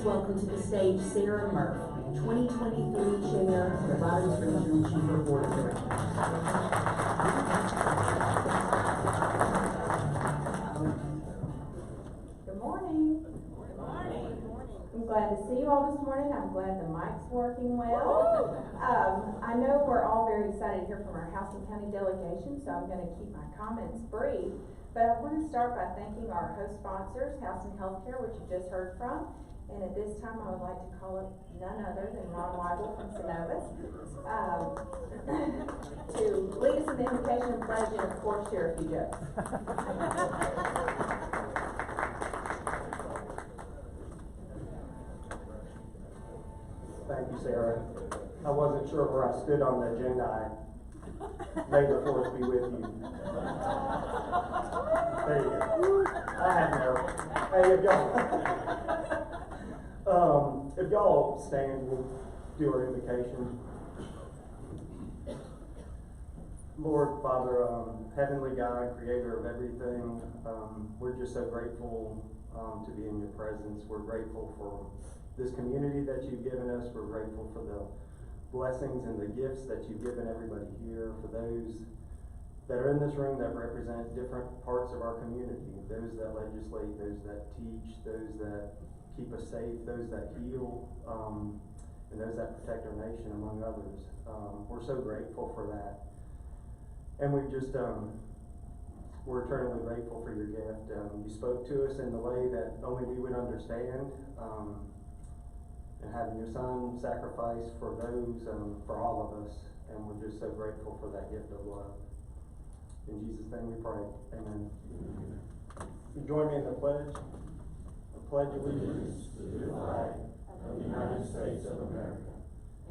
welcome to the stage Sarah Murphy, 2023 Chair of the Robbins Regional Chamber Board of Directors. Good morning. Good morning. I'm glad to see you all this morning. I'm glad the mic's working well. I know we're all very excited to hear from our House and County delegation, so I'm going to keep my comments brief. But I want to start by thanking our host sponsors, House and Healthcare, which you just heard from. And at this time, I would like to call up none other than Ron Weigel from Synovus to lead us in the invocation and pledge and, of course, share a few jokes. Thank you, Sarah. I wasn't sure where I stood on the agenda. May the force be with you. There you go. I had no. Hey, if y'all stand, we'll do our invocation. Lord, Father, Heavenly God, Creator of everything, we're just so grateful to be in your presence. We're grateful for this community that you've given us. We're grateful for the blessings and the gifts that you've given everybody here, for those that are in this room that represent different parts of our community, those that legislate, those that teach, those that keep us safe, those that heal, and those that protect our nation, among others. We're so grateful for that. And we just, we're eternally grateful for your gift. You spoke to us in the way that only we would understand. And having your son sacrifice for those, for all of us, and we're just so grateful for that gift of love. In Jesus' name we pray. Amen. You join me in the pledge. I pledge allegiance to the flag of the United States of America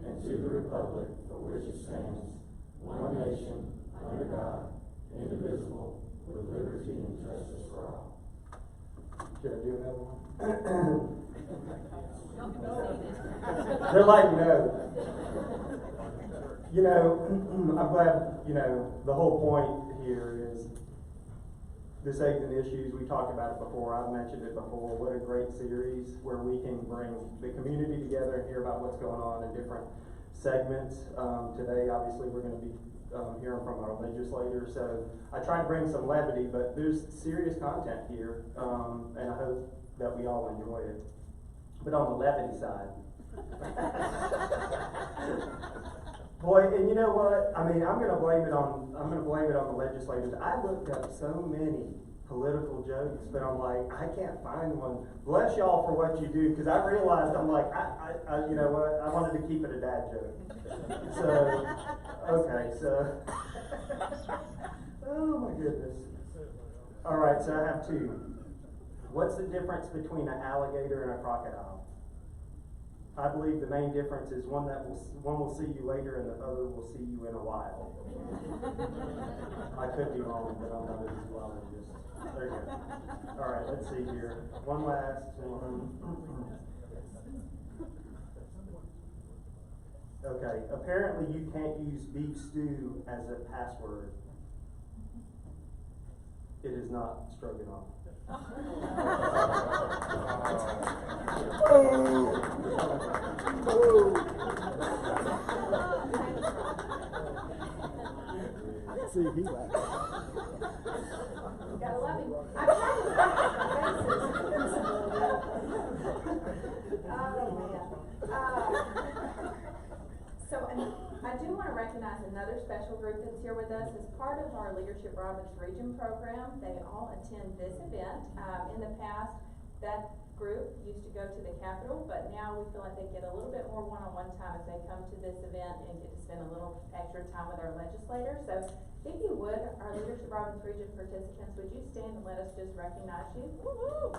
and to the republic for which it stands, one nation, under God, indivisible, with liberty and justice for all. Should I do another one? They're like, no. You know, I'm glad, the whole point here is this Eggs and Issues. We talked about it before. I've mentioned it before. What a great series where we can bring the community together and hear about what's going on in different segments. Today, obviously, we're going to be hearing from our legislators. So I try to bring some levity, but there's serious content here, and I hope that we all enjoy it. But on the levity side, boy, and you know what? I mean, I'm gonna blame it on the legislators. I looked up so many political jokes, but I'm like, I can't find one. Bless y'all for what you do, because I realized I'm like, I you know what? I wanted to keep it a dad joke. So, okay, so, oh my goodness. All right, so I have two. What's the difference between an alligator and a crocodile? I believe the main difference is one will see you later and the other will see you in a while. I could be wrong, but I'm not as well as just. There you go. All right, let's see here. One last one. Okay, apparently you can't use beef stew as a password. It is not stroganoff. See, he laughed. Gotta love him. I'm trying to find faces. So I do want to recognize another special group that's here with us as part of our Leadership Robbins Region program. They all attend this event. In the past, that group used to go to the Capitol, but now we feel like they get a little bit more one-on-one time as they come to this event and get to spend a little extra time with our legislators. So if you would, our Leadership Robbins Region participants, would you stand and let us just recognize you? Woo-hoo!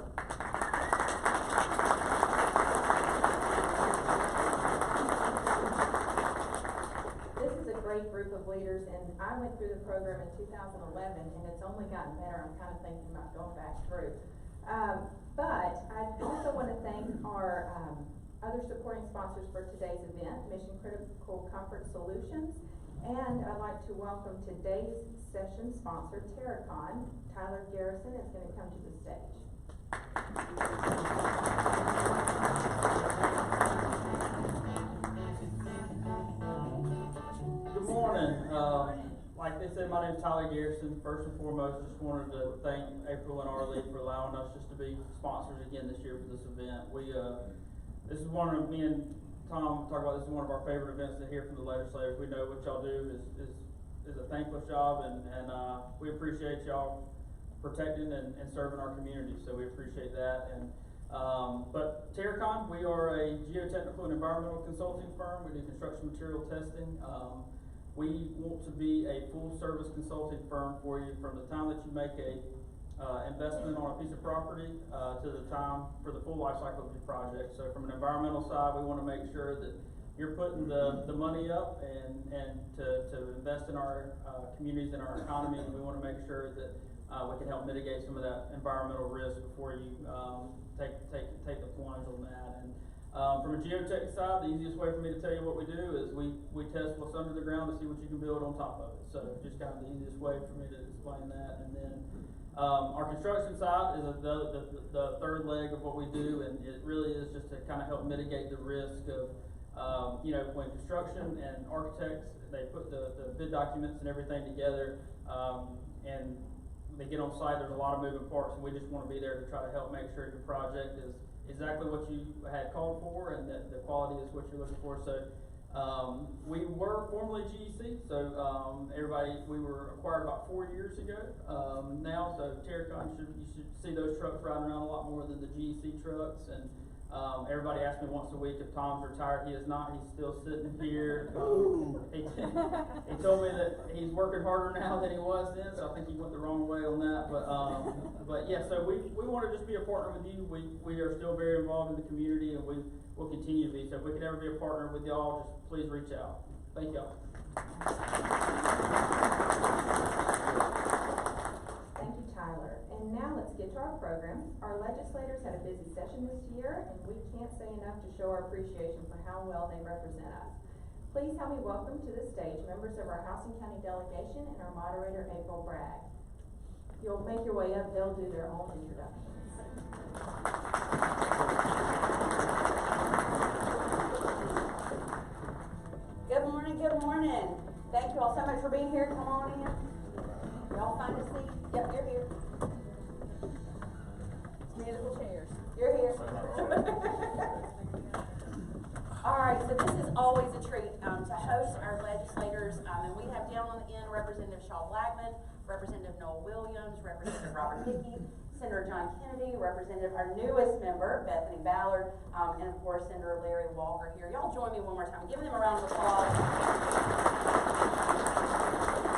This is a great group of leaders, and I went through the program in 2011, and it's only gotten better. I'm kind of thinking about going back through. But I also want to thank our other supporting sponsors for today's event, Mission Critical Comfort Solutions, and I'd like to welcome today's session sponsor, Terracon. Tyler Garrison is going to come to the stage. they said, my name's Tyler Garrison. First and foremost, just wanted to thank April and Arlie for allowing us just to be sponsors again this year for this event. This is one of, me and Tom talk about, this is one of our favorite events to hear from the legislators. We know what y'all do is a thankless job, and we appreciate y'all protecting and serving our community, so we appreciate that. And but Terracon, we are a geotechnical and environmental consulting firm. We do construction material testing. We want to be a full-service consulting firm for you from the time that you make a investment on a piece of property to the time for the full life cycle of your project. So from an environmental side, we want to make sure that you're putting the money up and to invest in our communities and our economy, and we want to make sure that we can help mitigate some of that environmental risk before you take the plunge on that. And from a geotech side, the easiest way for me to tell you what we do is we test what's under the ground to see what you can build on top of it. So just kind of the easiest way for me to explain that. And then our construction side is the third leg of what we do, and it really is just to kind of help mitigate the risk of when construction and architects, they put the bid documents and everything together, and they get on site, there's a lot of moving parts, and we just want to be there to try to help make sure your project is exactly what you had called for, and that the quality is what you're looking for. So we were formerly GEC, so we were acquired about 4 years ago now, so Terracon, you should see those trucks riding around a lot more than the GEC trucks. And everybody asks me once a week if Tom's retired. He is not. He's still sitting here. He told me that he's working harder now than he was then, so I think he went the wrong way on that. But yeah, so we want to just be a partner with you. We are still very involved in the community, and we will continue to be. So if we could ever be a partner with y'all, just please reach out. Thank y'all. Thank you, Tyler. And now let's get to our program. Our legislators had a busy session this year, and we can't say enough to show our appreciation for how well they represent us. Please help me welcome to the stage members of our House and County delegation and our moderator, April Bragg. You'll make your way up, they'll do their own introductions. Good morning, good morning. Thank you all so much for being here. Come on in. Y'all find a seat. Yep, you're here. Musical chairs. You're here. All right, so this is always a treat to host our legislators, and we have down on the end Representative Shaw Blackman, Representative Noel Williams, Representative Robert Hickey, Senator John Kennedy, Representative, our newest member, Bethany Ballard, and of course Senator Larry Walker here. Y'all join me one more time. Give them a round of applause.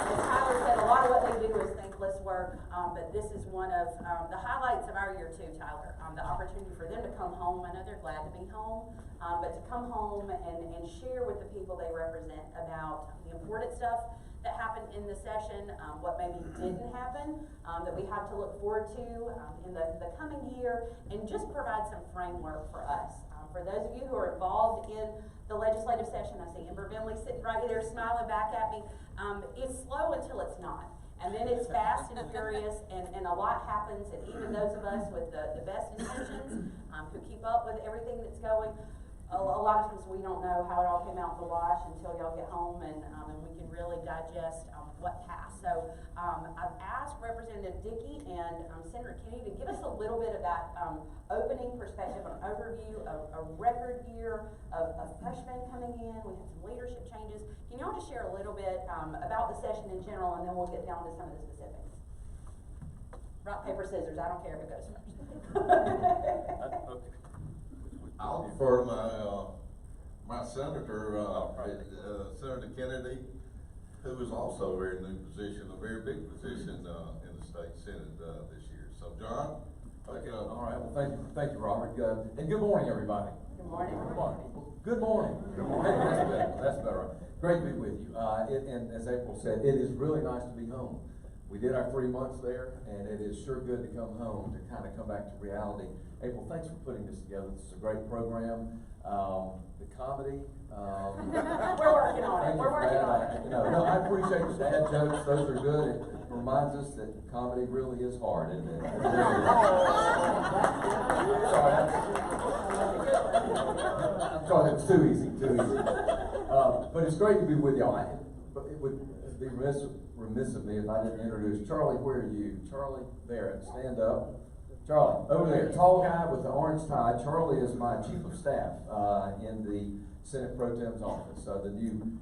As Tyler said, a lot of what they do is thankless work, but this is one of the highlights of our year too, Tyler. The opportunity for them to come home. I know they're glad to be home, but to come home and share with the people they represent about the important stuff that happened in the session, what maybe didn't happen, that we have to look forward to in the coming year, and just provide some framework for us. For those of you who are involved in the legislative session, I see Ember Vinley sitting right there smiling back at me. It's slow until it's not. And then it's fast and furious, and a lot happens, and even those of us with the best intentions, who keep up with everything that's going, a lot of times we don't know how it all came out in the wash until y'all get home, and we can really digest what passed. So I've asked Representative Dickey and Senator Kennedy to give us a little bit of that opening perspective, an overview of a record year of freshmen coming in. We had some leadership changes. Can y'all just share a little bit about the session in general, and then we'll get down to some of the specifics. Rock, paper, scissors. I don't care who goes first. I'll defer to my senator, Senator Kennedy, who is also a very new position, a very big position in the state senate this year. So, John, take it over. All right. Well, thank you, Robert. And good morning, everybody. Good morning. Good morning. Good morning. Good morning. Hey, that's better. Great to be with you. And as April said, it is really nice to be home. We did our 3 months there, and it is sure good to come home, to kind of come back to reality. April, thanks for putting this together. This is a great program. The comedy. We're working on it. We're working on it. No, I appreciate the dad jokes. Those are good. It reminds us that comedy really is hard, isn't it? I'm sorry, it's too easy. But it's great to be with y'all. it'd be remiss of me if I didn't introduce Charlie. Where are you? Charlie, there, stand up. Charlie, over there, tall guy with the orange tie. Charlie is my chief of staff, in the Senate Pro Tem's office, the new,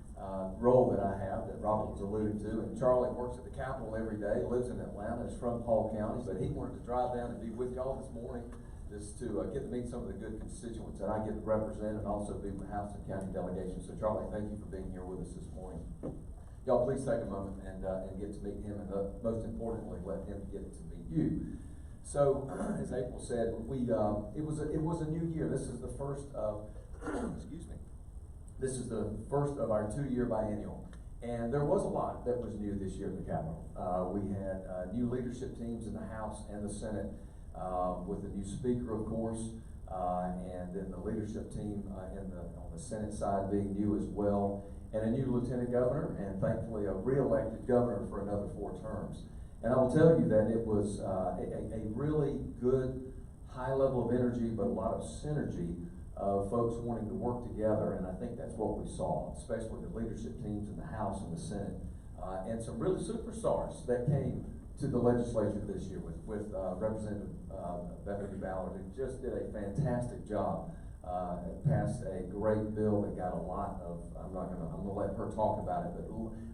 role that I have that Robert was alluding to. And Charlie works at the Capitol every day, lives in Atlanta, is from Hall County, but he wanted to drive down and be with y'all this morning, just to, get to meet some of the good constituents that I get to represent and also be with the House and County delegation. So Charlie, thank you for being here with us this morning. Y'all please take a moment and get to meet him, and most importantly, let him get to meet you. So, as April said, it was a new year. This is the first of, excuse me, this is the first of our 2-year biennial. And there was a lot that was new this year at the Capitol. We had new leadership teams in the House and the Senate, with a new speaker, of course, and then the leadership team on the Senate side being new as well, and a new lieutenant governor, and thankfully a re-elected governor for another 4 terms. And I will tell you that it was a really good, high level of energy, but a lot of synergy of folks wanting to work together, and I think that's what we saw, especially the leadership teams in the House and the Senate, and some really superstars that came to the legislature this year with Representative Beverly Ballard, who just did a fantastic job. Passed a great bill that got a lot of, I'm gonna let her talk about it, but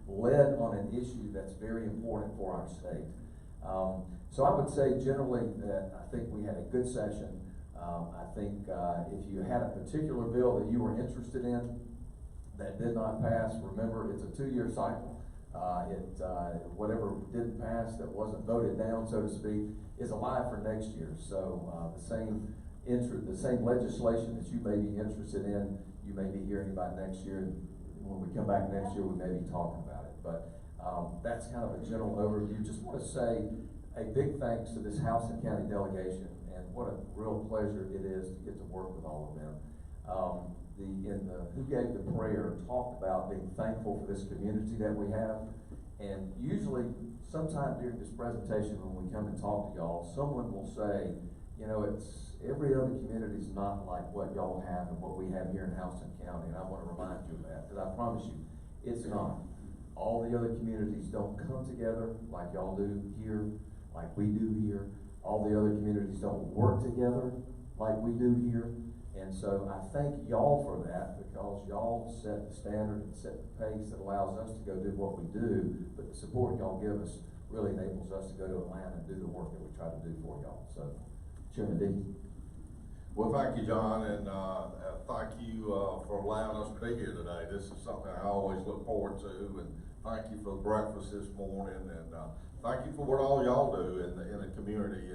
led on an issue that's very important for our state. So I would say generally that I think we had a good session. I think if you had a particular bill that you were interested in that did not pass, remember it's a 2-year cycle. Whatever didn't pass, that wasn't voted down, so to speak, is alive for next year. So the same legislation that you may be interested in, you may be hearing about next year. When we come back next year, we may be talking about it. But that's kind of a general overview. Just want to say a big thanks to this House and County delegation, and what a real pleasure it is to get to work with all of them. Who gave the prayer talked about being thankful for this community that we have. And usually, sometime during this presentation when we come and talk to y'all, someone will say, you know, it's every other community is not like what y'all have and what we have here in Houston County, and I want to remind you of that, because I promise you, it's not. All the other communities don't come together like y'all do here, like we do here. All the other communities don't work together like we do here. And so I thank y'all for that, because y'all set the standard and set the pace that allows us to go do what we do, but the support y'all give us really enables us to go to Atlanta and do the work that we try to do for y'all. So, Chairman Dean. Well, thank you, John, and thank you for allowing us to be here today. This is something I always look forward to, and thank you for the breakfast this morning, and thank you for what all y'all do in the community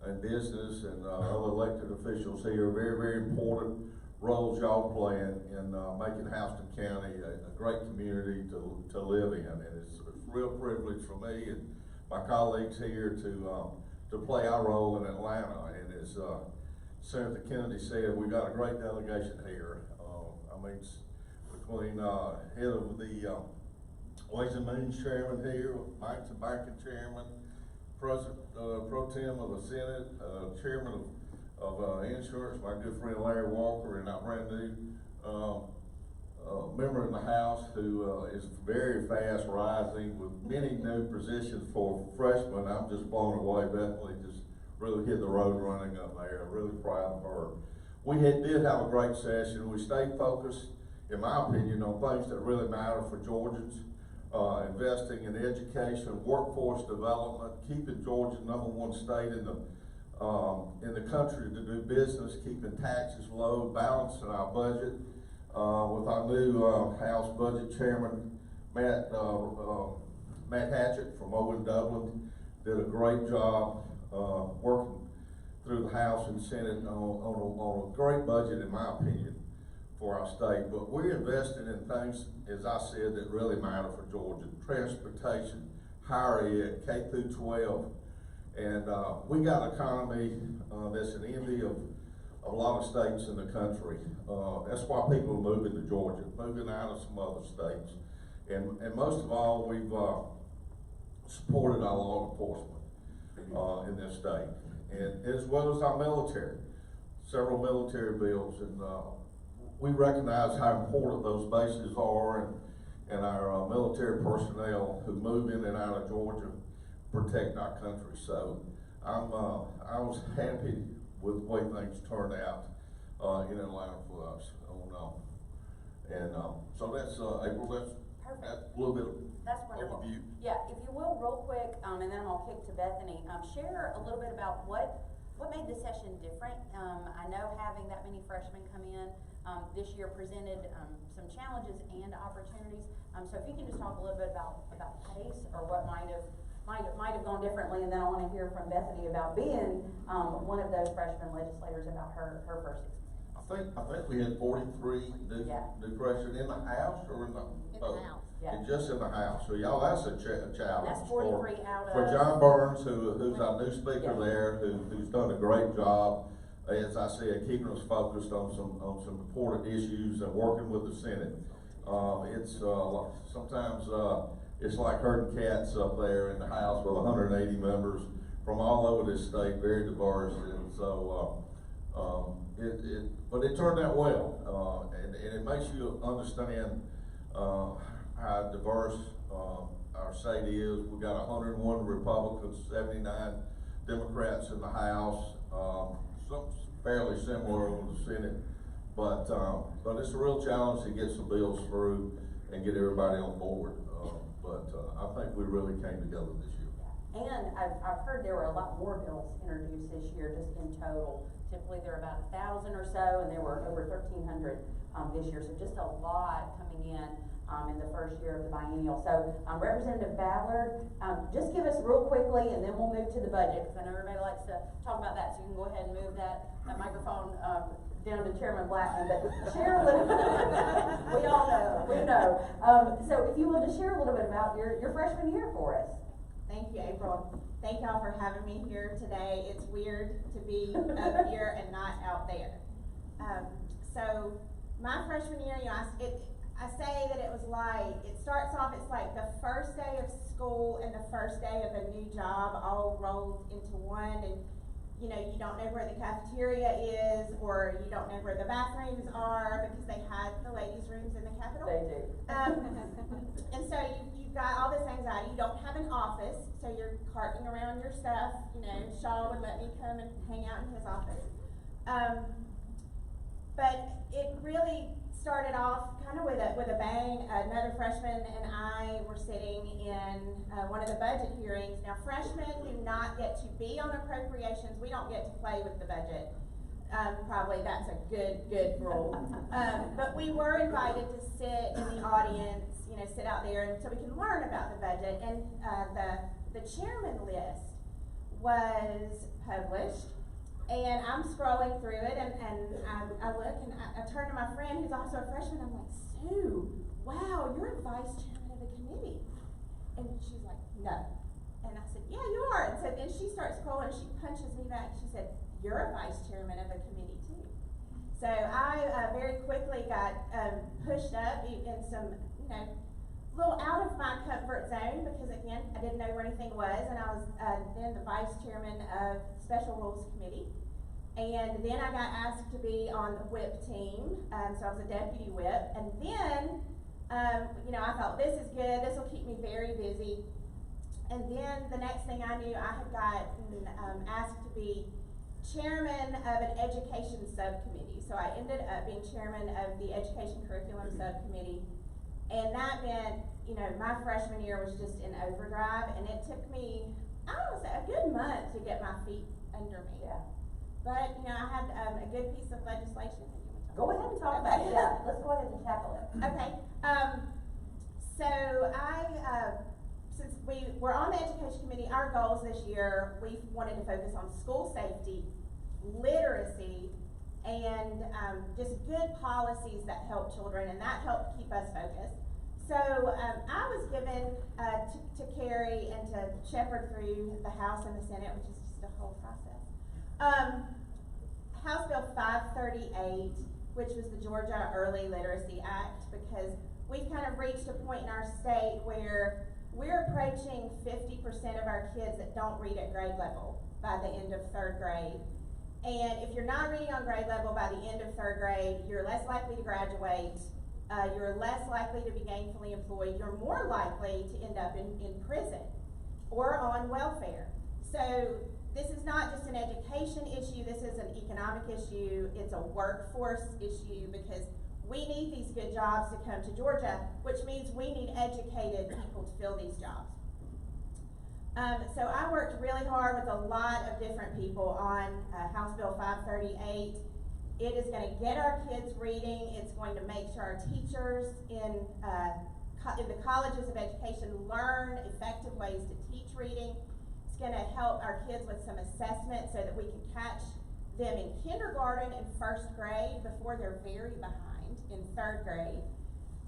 and business and other elected officials here. Very, very important roles y'all play in making Houston County a great community to live in, and it's a real privilege for me and my colleagues here to play our role in Atlanta. And as Senator Kennedy said, we got a great delegation here. Between head of the Ways and Means Chairman here, Banks and Banking Chairman, President Pro Tem of the Senate, Chairman of Insurance, my good friend Larry Walker, and our brand new member in the House who is very fast rising with many new positions for freshmen. I'm just blown away. Bethany just really hit the road running up there. I'm really proud of her. We did have a great session. We stayed focused, in my opinion, on things that really matter for Georgians. Investing in education, workforce development, keeping Georgia #1 state in the country to do business, keeping taxes low, balancing our budget. With our new House Budget Chairman, Matt Hatchett from Owen Dublin, did a great job working through the House and Senate on a great budget, in my opinion, for our state. But we're investing in things, as I said, that really matter for Georgia: transportation, higher ed, K through 12, and we got an economy that's an envy of a lot of states in the country. That's why people are moving to Georgia, moving out of some other states. And most of all, we've supported our law enforcement in this state, and as well as our military. Several military bills, and we recognize how important those bases are, and our military personnel who move in and out of Georgia, protect our country. So I was happy with the way things turned out in Atlanta for us. So that's April. That's a little bit of That's wonderful. overview. Yeah, if you will, real quick, and then I'll kick to Bethany, share a little bit about what made the session different. I know having that many freshmen come in, this year presented, some challenges and opportunities. So if you can just talk a little bit about pace, or what might have gone differently, and then I wanna hear from Bethany about being, one of those freshman legislators, about her first experience. I think we had 43 new freshmen in the house or in the house. Yeah. And just in the house. So y'all, that's a challenge. That's 43 out of. For John Burns, who's our new speaker there, who's done a great job, as I said, keeping us focused on some important issues and working with the Senate. It's sometimes it's like herding cats up there in the House with 180 members from all over this state, very diverse, and so but it turned out well, and it makes you understand how diverse our state is. We got 101 Republicans, 79 Democrats in the House, some fairly similar in the Senate, but it's a real challenge to get some bills through and get everybody on board. I think we really came together this year. And I've heard there were a lot more bills introduced this year, just in total. Typically there are about 1,000 or so, and there were over 1,300 this year. So just a lot coming in the first year of the biennial. So Representative Ballard, just give us real quickly, and then we'll move to the budget, because I know everybody likes to talk about that. So you can go ahead and move that microphone down to Chairman Blackman. But share a little bit. We all know. We know. So if you will just share a little bit about your freshman year for us. Thank you, April. Thank y'all for having me here today. It's weird to be up here and not out there. So my freshman year, I say that it was like, it starts off, it's like the first day of school and the first day of a new job all rolled into one, and you don't know where the cafeteria is, or you don't know where the bathrooms are, because they had the ladies' rooms in the Capitol. They do. And so you've got all this anxiety. You don't have an office, so you're carting around your stuff. Shaw would let me come and hang out in his office. But it really started off kind of with a bang. Another freshman and I were sitting in one of the budget hearings. Now, freshmen do not get to be on appropriations. We don't get to play with the budget. Probably that's a good rule. But we were invited to sit in the audience, sit out there, and so we can learn about the budget. And the chairman list was published. And I'm scrolling through it, and I look, and I turn to my friend who's also a freshman. I'm like, Sue, wow, you're vice chairman of the committee. And she's like, no. And I said, yeah, you are. And so then she starts scrolling, and she punches me back. She said, you're a vice chairman of a committee too. So I very quickly got pushed up in some, a little out of my comfort zone, because again, I didn't know where anything was, and I was then the vice chairman of Special Rules Committee. And then I got asked to be on the whip team, so I was a deputy whip. And then, I thought, this is good, this will keep me very busy. And then the next thing I knew, I had gotten asked to be chairman of an education subcommittee. So I ended up being chairman of the education curriculum subcommittee. And that meant, my freshman year was just in overdrive, and it took me, I don't know, a good month to get my feet under me. Yeah. But, I had a good piece of legislation. Go ahead and talk about it. Yeah, let's go ahead and tackle it. Okay. So since we were on the education committee, our goals this year, we wanted to focus on school safety, literacy, and just good policies that help children, and that helped keep us focused. So I was given to carry and to shepherd through the House and the Senate, which is just a whole process. House Bill 538, which was the Georgia Early Literacy Act, because we've kind of reached a point in our state where we're approaching 50% of our kids that don't read at grade level by the end of 3rd grade. And if you're not reading on grade level by the end of 3rd grade, you're less likely to graduate, you're less likely to be gainfully employed, you're more likely to end up in prison or on welfare. So this is not just an education issue, this is an economic issue, it's a workforce issue, because we need these good jobs to come to Georgia, which means we need educated people to fill these jobs. So I worked really hard with a lot of different people on House Bill 538. It is going to get our kids reading. It's going to make sure our teachers in the colleges of education learn effective ways to teach reading. It's going to help our kids with some assessment so that we can catch them in kindergarten and first grade before they're very behind in third grade.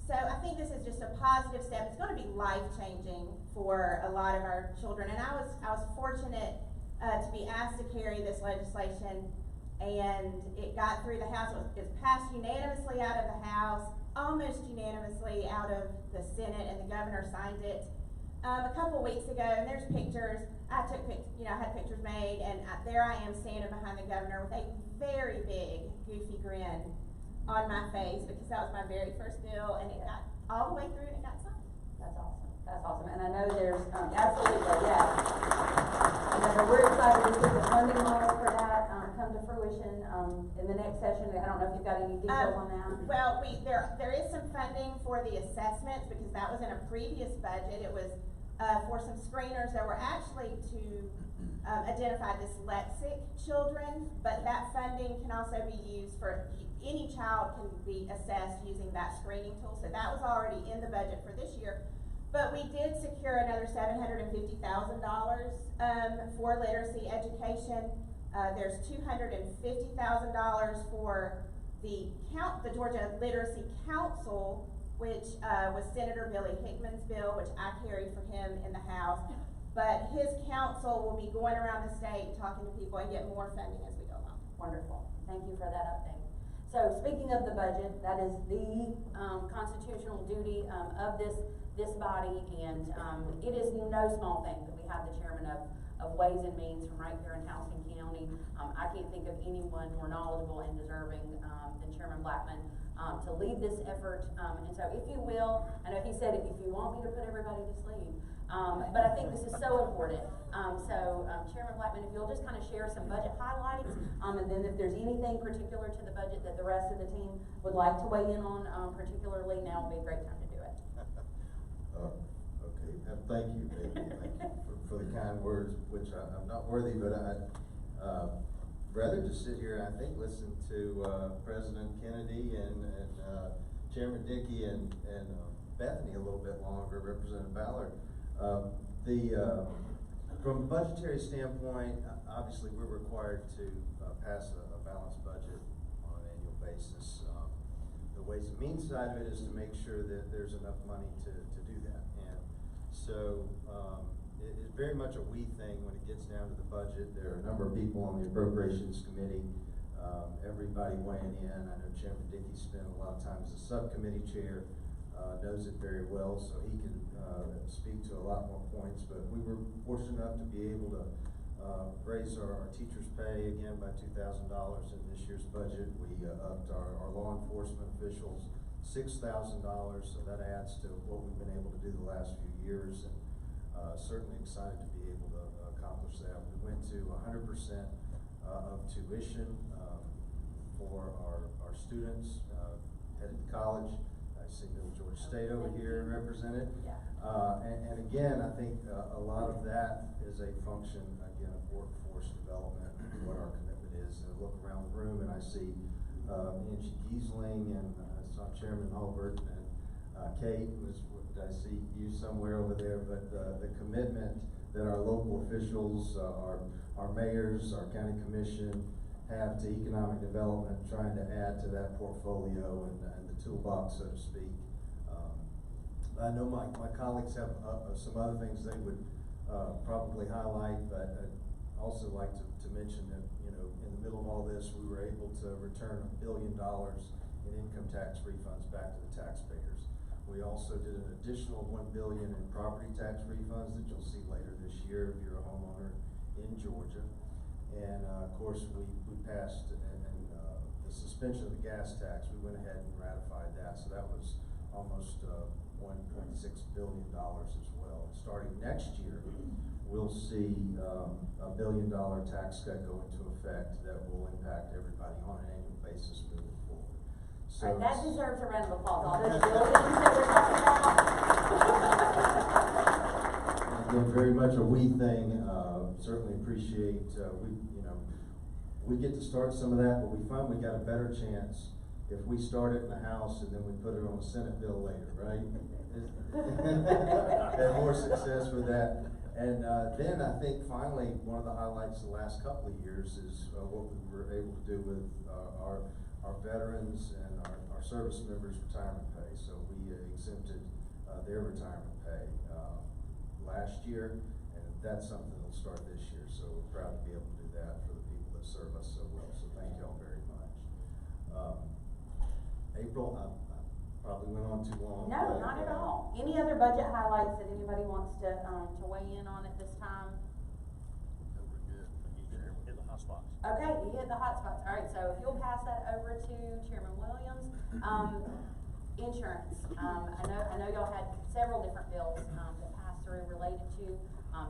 So I think this is just a positive step. It's going to be life-changing for a lot of our children. And I was fortunate to be asked to carry this legislation, and it got through the House. It was passed unanimously out of the House, almost unanimously out of the Senate, and the governor signed it a couple weeks ago. And there's pictures. I had pictures made, and there I am standing behind the governor with a very big, goofy grin on my face, because that was my very first bill, and it got all the way through and it got signed. That's awesome. That's awesome. And I know there's, absolutely, yeah. I know we're excited to see the funding model for that, come to fruition, in the next session. I don't know if you've got any details on that. Well, there is some funding for the assessments, because that was in a previous budget. It was, for some screeners that were actually to identify dyslexic children, but that funding can also be used for any child can be assessed using that screening tool. So that was already in the budget for this year. But we did secure another $750,000 for literacy education. There's $250,000 for the Georgia Literacy Council, which was Senator Billy Hickman's bill, which I carried for him in the House. But his council will be going around the state talking to people and get more funding as we go along. Wonderful. Thank you for that update. So speaking of the budget, that is the constitutional duty of this body, and it is no small thing that we have the chairman of Ways and Means from right here in Houston County. I can't think of anyone more knowledgeable and deserving than Chairman Blackman to lead this effort. And so if you will, I know he said if you want me to put everybody to sleep, but I think this is so important. Chairman Blackman, if you'll just kind of share some budget highlights, and then if there's anything particular to the budget that the rest of the team would like to weigh in on, particularly, now would be a great time to do it. Okay, thank you, Vicky. Thank you for the kind words, which I'm not worthy, but I'd rather just sit here and I think listen to President Kennedy and Chairman Dickey and Bethany a little bit longer, Representative Ballard. From a budgetary standpoint, obviously we're required to pass a balanced budget on an annual basis. The Ways and Means side of it is to make sure that there's enough money to do that. And so it's very much a we thing when it gets down to the budget. There are a number of people on the Appropriations Committee, everybody weighing in. I know Chairman Dickey spent a lot of time as a subcommittee chair, knows it very well, so he can speak to a lot more points. But we were fortunate enough to be able to raise our teachers' pay again by $2,000 in this year's budget. We upped our law enforcement officials $6,000, so that adds to what we've been able to do the last few years, and certainly excited to be able to accomplish that. We went to 100% of tuition for our students headed to college. I see Middle Georgia State over here represented. Yeah. And again, I think a lot of that is a function, again, of workforce development, what our commitment is. And I look around the room and I see Angie Giesling and I saw Chairman Hulbert and Kate I see you somewhere over there, but the commitment that our local officials, our mayors, our county commission have to economic development, trying to add to that portfolio and the toolbox, so to speak. I know my colleagues have some other things they would probably highlight, but I'd also like to mention that, you know, in the middle of all this, we were able to return $1 billion in income tax refunds back to the taxpayers. We also did an additional $1 billion in property tax refunds that you'll see later this year if you're a homeowner in Georgia. And of course, we passed the suspension of the gas tax, we went ahead and ratified that, so that was almost, $1.6 billion as well. Starting next year, we'll see, a $1 billion tax cut go into effect that will impact everybody on an annual basis moving forward. So All right, that deserves a round of applause, all those billions that we're talking about. again, very much a we thing, certainly appreciate, we get to start some of that, but we find we got a better chance if we start it in the House and then we put it on the Senate bill later, right? Had more success with that. And then I think finally, one of the highlights the last couple of years is what we were able to do with our veterans and our service members' retirement pay. So we exempted their retirement pay last year, and that's something that'll start this year. So we're proud to be able to do that for the people that serve us so well. So thank y'all very much. April, I probably went on too long. No, not at all. Any other budget highlights that anybody wants to weigh in on at this time? Hit the hot spots. Okay, you hit the hot spots. All right, so if you'll pass that over to Chairman Williams. Insurance. I know y'all had several different bills that passed through related to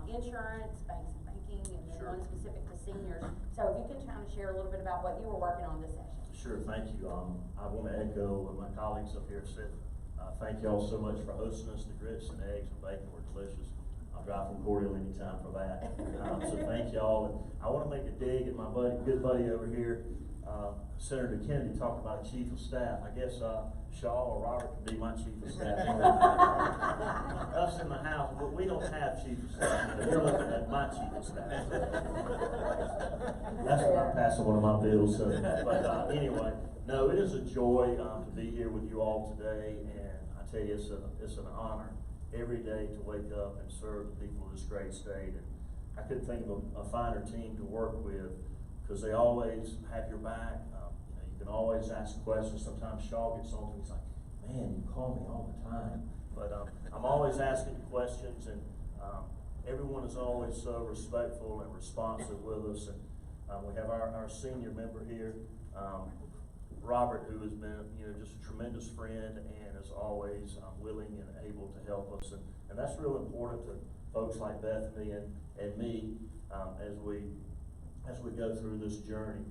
insurance, banks and banking, and then one specific to seniors. So if you can kind of share a little bit about what you were working on this session. Sure, thank you. I want to echo what my colleagues up here said. Thank you all so much for hosting us. The grits and eggs and bacon were delicious. I'll drive from Cordell anytime for that. So thank you all. And I want to make a dig at my good buddy over here, Senator Kennedy, talked about a chief of staff. I guess Shaw or Robert could be my chief of staff. Us in the House, but we don't have chief of staff. You're looking at my chief of staff. That's when I'm passing one of my bills. So, but anyway, no, it is a joy to be here with you all today, and I tell you, it's an honor every day to wake up and serve the people of this great state. And I couldn't think of a finer team to work with, because they always have your back. You can always ask questions. Sometimes Shaw gets on to me, he's like, man, you call me all the time. But I'm always asking questions, and everyone is always so respectful and responsive with us. And we have our senior member here, Robert, who has been just a tremendous friend and is always willing and able to help us. And that's real important to folks like Bethany and me as we go through this journey.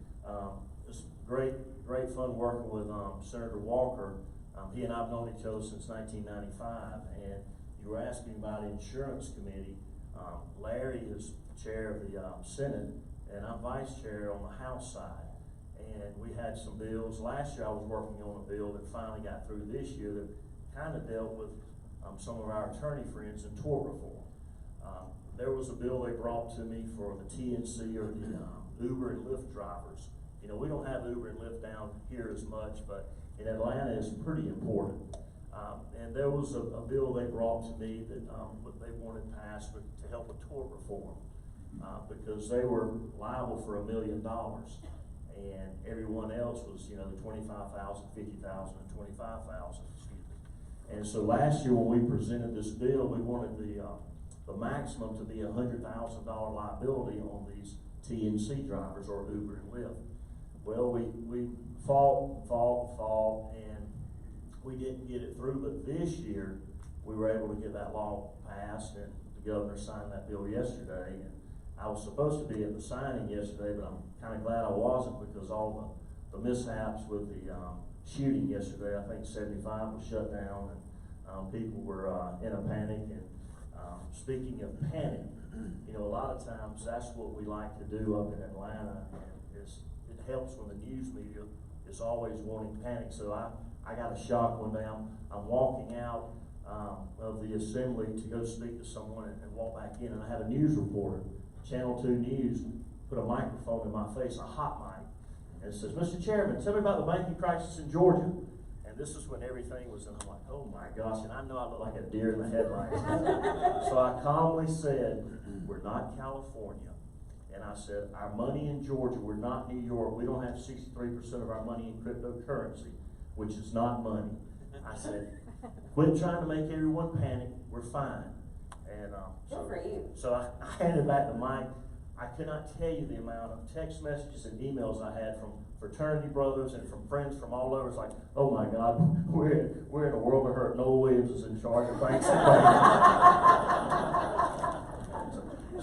It's great fun working with Senator Walker. He and I have known each other since 1995, and you were asking about the insurance committee. Larry is chair of the Senate, and I'm vice chair on the House side. And we had some bills. Last year I was working on a bill that finally got through this year that kind of dealt with some of our attorney friends in tort reform. There was a bill they brought to me for the TNC, or the Uber and Lyft drivers. We don't have Uber and Lyft down here as much, but in Atlanta it's pretty important. And there was a bill they brought to me that they wanted passed to help with tort reform, because they were liable for $1 million, and everyone else was, the 25,000, 50,000, and 25,000. And so last year when we presented this bill, we wanted the maximum to be $100,000 liability on these TNC drivers, or Uber and Lyft. Well, we fought, and we didn't get it through, but this year we were able to get that law passed, and the governor signed that bill yesterday. And I was supposed to be at the signing yesterday, but I'm kind of glad I wasn't, because all the mishaps with the shooting yesterday, I think 75 was shut down, and people were in a panic. And speaking of panic, a lot of times that's what we like to do up in Atlanta, and it helps when the news media is always wanting panic. So I got a shock one day. I'm walking out of the assembly to go speak to someone and walk back in, and I had a news reporter, Channel 2 News, put a microphone in my face, a hot mic, and it says, Mr. Chairman, tell me about the banking crisis in Georgia. And this is when everything was, and I'm like, oh my gosh, and I know I look like a deer in the headlights. So I calmly said, we're not California. And I said, our money in Georgia, we're not New York. We don't have 63% of our money in cryptocurrency, which is not money. I said, quit trying to make everyone panic. We're fine. And Good for you. So I handed back the mic. I cannot tell you the amount of text messages and emails I had from fraternity brothers and from friends from all over. It's like, oh my God, we're in a world of hurt. Noel Williams is in charge of banks and banks.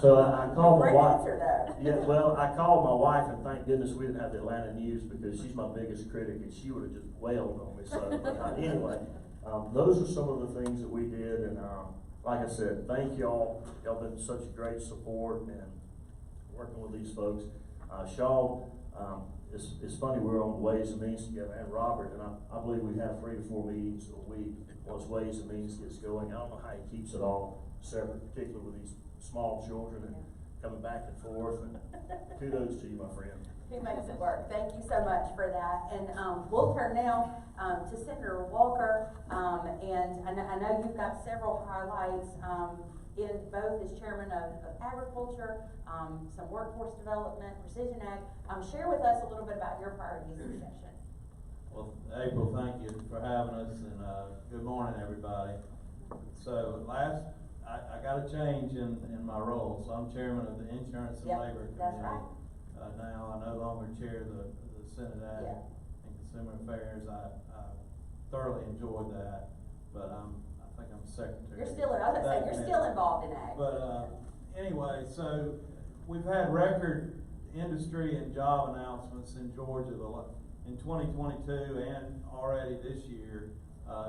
So I called my Great wife. answer, though. Yeah, well, I called my wife, and thank goodness we didn't have the Atlanta News, because she's my biggest critic, and she would have just wailed on me. So, anyway, those are some of the things that we did, and like I said, thank y'all. Y'all been such great support and working with these folks. Shaw, it's funny, we're on Ways and Means together, and Robert, and I believe we have 3 to 4 meetings a week once Ways and Means gets going. I don't know how he keeps it all separate, particularly with these small children and coming back and forth, and kudos to you, my friend. He makes it work. Thank you so much for that. And we'll turn now to Senator Walker. And I know you've got several highlights in both as chairman of agriculture, some workforce development, precision ag. Share with us a little bit about your priorities this session. Well, April, thank you for having us, and good morning, everybody. So I got a change in my role, so I'm chairman of the Insurance and Labor Committee. That's right. Now I no longer chair the Senate Ag and Consumer Affairs. I thoroughly enjoyed that, but I think I'm secretary. You're still, I was gonna say, you're still involved in ag. But anyway, so we've had record industry and job announcements in Georgia in 2022 and already this year.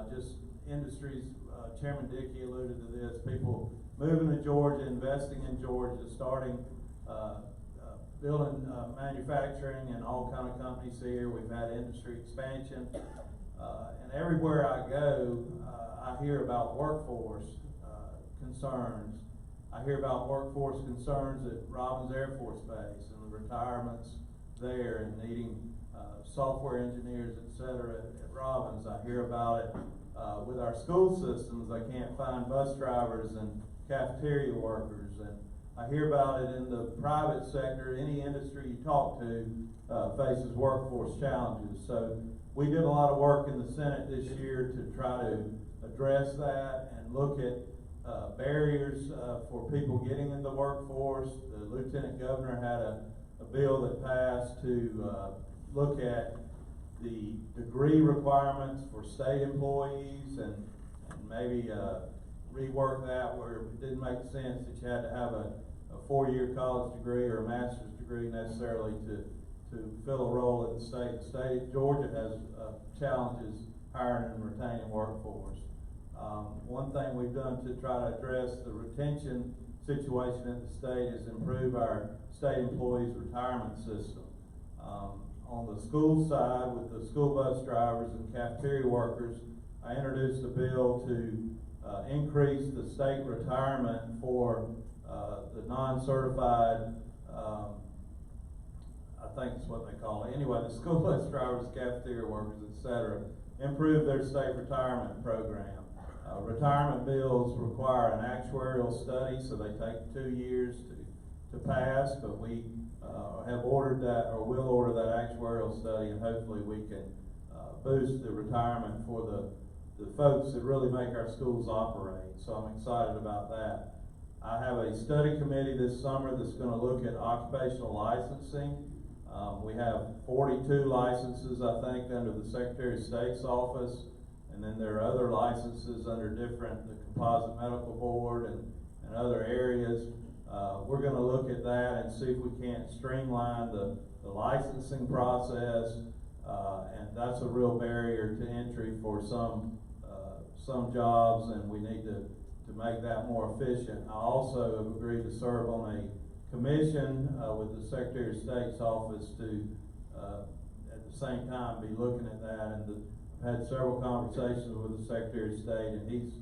Just industries, Chairman Dickey alluded to this, people moving to Georgia, investing in Georgia, starting building manufacturing and all kind of companies here. We've had industry expansion. And everywhere I go, I hear about workforce concerns. I hear about workforce concerns at Robins Air Force Base and the retirements there and needing software engineers, et cetera, at Robins. I hear about it with our school systems. They can't find bus drivers and cafeteria workers. And I hear about it in the private sector. Any industry you talk to faces workforce challenges. So we did a lot of work in the Senate this year to try to address that and look at barriers for people getting in the workforce. The Lieutenant Governor had a bill that passed to look at the degree requirements for state employees and maybe rework that where it didn't make sense that you had to have a 4-year college degree or a master's degree necessarily to fill a role at the state. The state of Georgia has challenges hiring and retaining workforce. One thing we've done to try to address the retention situation at the state is improve our state employees' retirement system. On the school side, with the school bus drivers and cafeteria workers, I introduced a bill to increase the state retirement for the non-certified, I think it's what they call it. Anyway, the school bus drivers, cafeteria workers, etc., improve their state retirement program. Retirement bills require an actuarial study, so they take 2 years to pass, but we have ordered that, or will order that actuarial study, and hopefully we can boost the retirement for the folks that really make our schools operate. So I'm excited about that. I have a study committee this summer that's going to look at occupational licensing. We have 42 licenses, I think, under the Secretary of State's office, and then there are other licenses under the Composite Medical Board and other areas. We're going to look at that and see if we can't streamline the licensing process, and that's a real barrier to entry for some jobs, and we need to make that more efficient. I also have agreed to serve on a commission with the Secretary of State's office to, at the same time, be looking at that. And I've had several conversations with the Secretary of State, and